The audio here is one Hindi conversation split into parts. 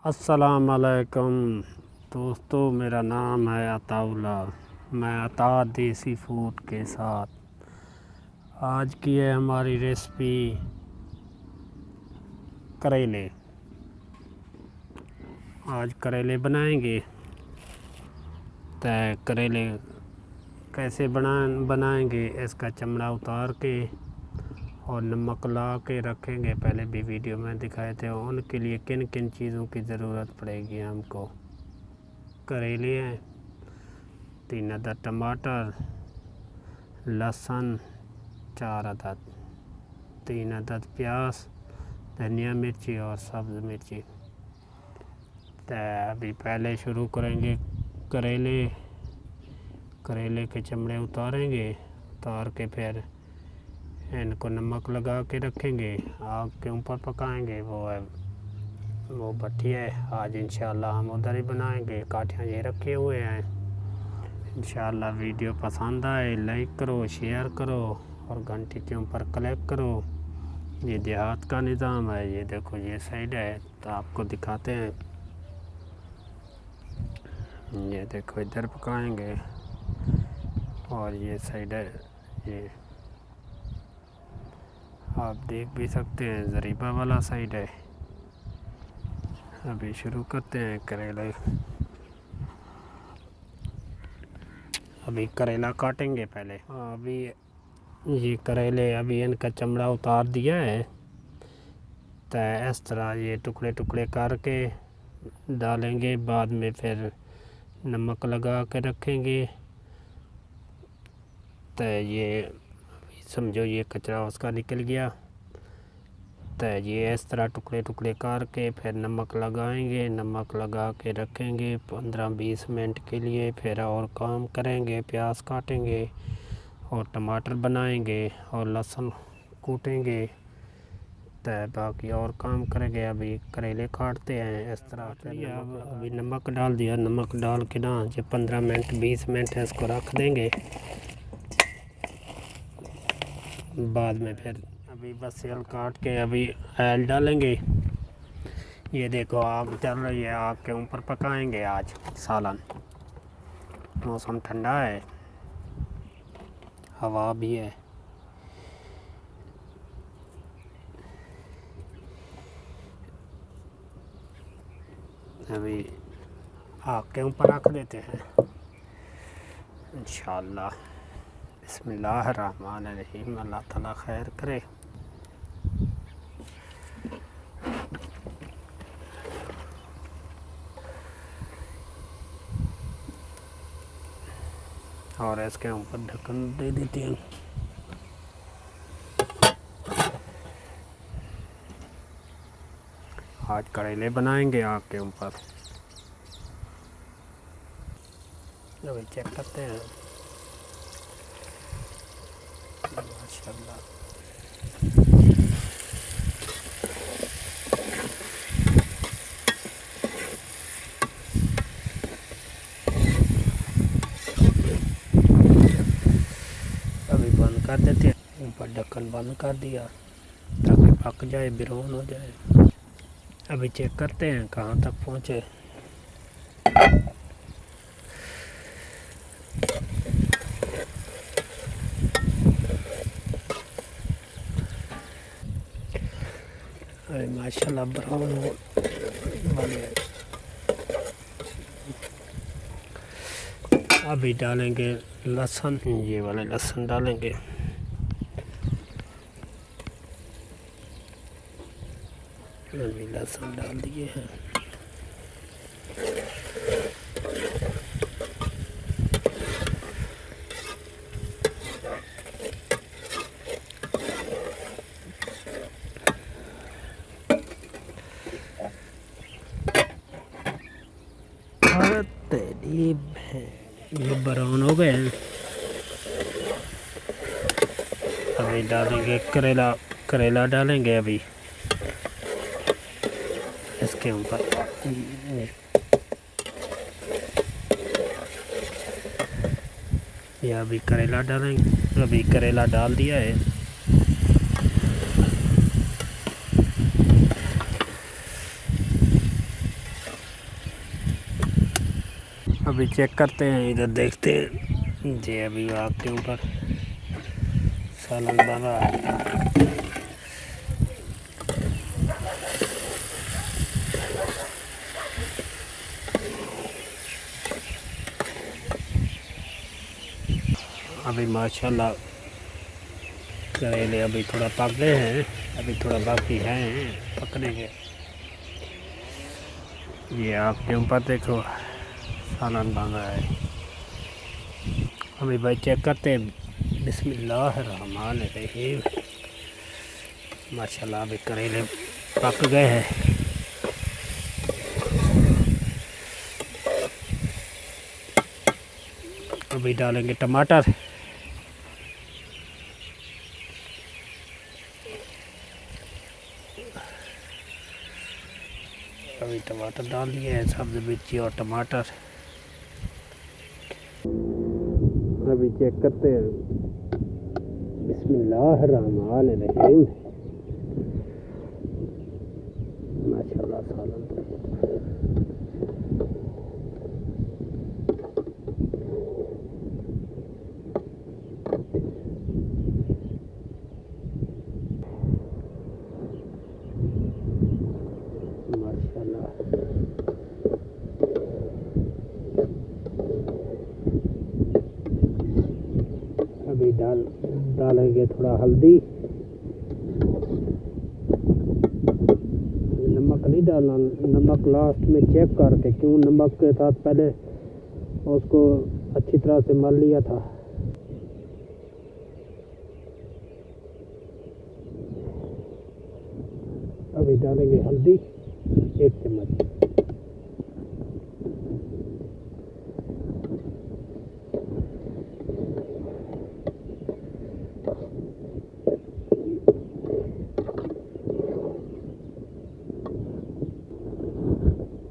अस्सलाम वालेकुम दोस्तों, मेरा नाम है अताउल्ला। मैं अता देसी फूड के साथ आज की है हमारी रेसिपी करेले। आज करेले बनाएंगे। तो करेले कैसे बनाएंगे, इसका चमड़ा उतार के और नमक ला के रखेंगे। पहले भी वीडियो में दिखाए थे। उनके लिए किन किन चीज़ों की ज़रूरत पड़ेगी हमको। करेले हैं, 3 अदद टमाटर, लहसुन 4 अदद, 3 अदद प्याज, धनिया मिर्ची और सब्ज़ मिर्ची। तो अभी पहले शुरू करेंगे। करेले के चमड़े उतारेंगे। उतार के फिर इनको नमक लगा के रखेंगे। आग के ऊपर पकाएंगे। वो भट्टी है। आज इंशाल्लाह हम उधर ही बनाएंगे। काठियाँ ये रखे हुए हैं। इंशाल्लाह वीडियो पसंद आए लाइक करो, शेयर करो और घंटी के ऊपर क्लिक करो। ये देहात का निज़ाम है। ये देखो, ये साइड है तो आपको दिखाते हैं। ये देखो, इधर पकाएंगे और ये साइड है। ये आप देख भी सकते हैं, ज़रीबा वाला साइड है। अभी शुरू करते हैं करेले। अभी करेला काटेंगे पहले। अभी ये करेले अभी इनका चमड़ा उतार दिया है। तो इस तरह ये टुकड़े टुकड़े करके डालेंगे। बाद में फिर नमक लगा के रखेंगे। तो ये समझो ये कचरा उसका निकल गया। तो ये इस तरह टुकड़े टुकड़े करके फिर नमक लगाएंगे। नमक लगा के रखेंगे 15-20 मिनट के लिए। फिर और काम करेंगे, प्याज काटेंगे और टमाटर बनाएंगे और लहसुन कूटेंगे। तो बाकी और काम करेंगे। अभी करेले काटते हैं इस तरह। अभी नमक डाल दिया। नमक डाल के ना जो 15 मिनट 20 मिनट है इसको रख देंगे। बाद में फिर अभी बस सेल काट के अभी ऑयल डालेंगे। ये देखो आग चल रही है। आग के ऊपर पकाएंगे आज सालन। मौसम ठंडा है, हवा भी है। अभी आग के ऊपर रख देते हैं इंशाअल्लाह। बिस्मिल्लाहिर्रहमानिर्रहीम। अल्लाह ताला खैर करे। और इसके ऊपर ढक्कन दे देते हैं। आज करेले बनाएंगे आग के ऊपर। अभी चेक करते हैं। माशाल्लाह, अभी बंद कर देते हैं। ऊपर ढक्कन बंद कर दिया ताकि पक जाए, ब्राउन हो जाए। अभी चेक करते हैं कहाँ तक पहुँचे। अरे माशाल्लाह ब्राउन हो वाले। अभी डालेंगे लहसुन। ये वाले लहसुन डालेंगे। अभी लहसुन डाल दिए हैं। ये ब्राउन हो गए हैं। अभी डालेंगे करेला डालेंगे अभी इसके ऊपर। ये अभी करेला डालेंगे। अभी करेला डाल दिया है। अभी चेक करते हैं, इधर देखते हैं जी। अभी आग के ऊपर सालन बन रहा है। अभी माशाल्लाह करेले अभी थोड़ा पक गए हैं, अभी थोड़ा बाकी हैं पकने के। ये आपके ऊपर देखो सालन बन रहा है। अभी भाई चेक करते हैं। बिस्मिल्लाहिर्रहमानिर्रहीम। माशाल्लाह अभी करेले पक गए हैं। अभी डालेंगे टमाटर। अभी टमाटर डाल दिए हैं, सब्ज़ मिर्ची और टमाटर। अभी चेक करते हैं। बिस्मिल्लाहिर्रहमानिर्रहीम। माशाल्लाह सालन माशाल्लाह। अभी डालेंगे थोड़ा हल्दी। नमक नहीं डालना, नमक लास्ट में चेक करके, क्यों नमक के साथ पहले उसको अच्छी तरह से मल लिया था। अभी डालेंगे हल्दी 1 चम्मच।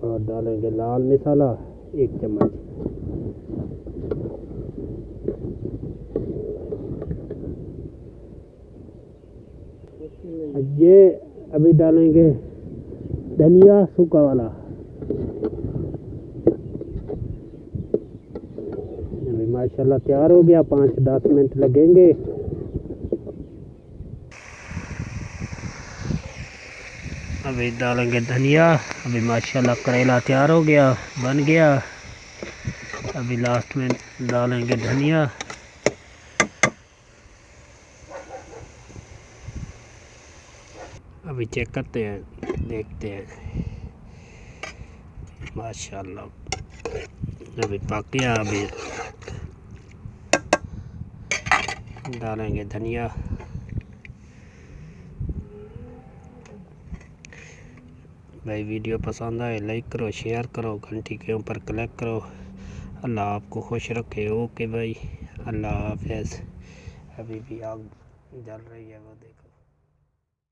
और डालेंगे लाल मसाला 1 चम्मच। ये अभी डालेंगे धनिया सूखा वाला। अभी माशाल्लाह तैयार हो गया, 5-10 मिनट लगेंगे। अभी डालेंगे धनिया। अभी माशाल्लाह करेला तैयार हो गया, बन गया। अभी लास्ट में डालेंगे धनिया। अभी चेक करते हैं, देखते हैं। माशाल्लाह अभी पक गया। अभी डालेंगे धनिया। भाई वीडियो पसंद आए लाइक करो, शेयर करो, घंटी के ऊपर क्लिक करो। अल्लाह आपको खुश रखे। ओके भाई, अल्लाह हाफ़िज़। अभी भी आग जल रही है वो देखो।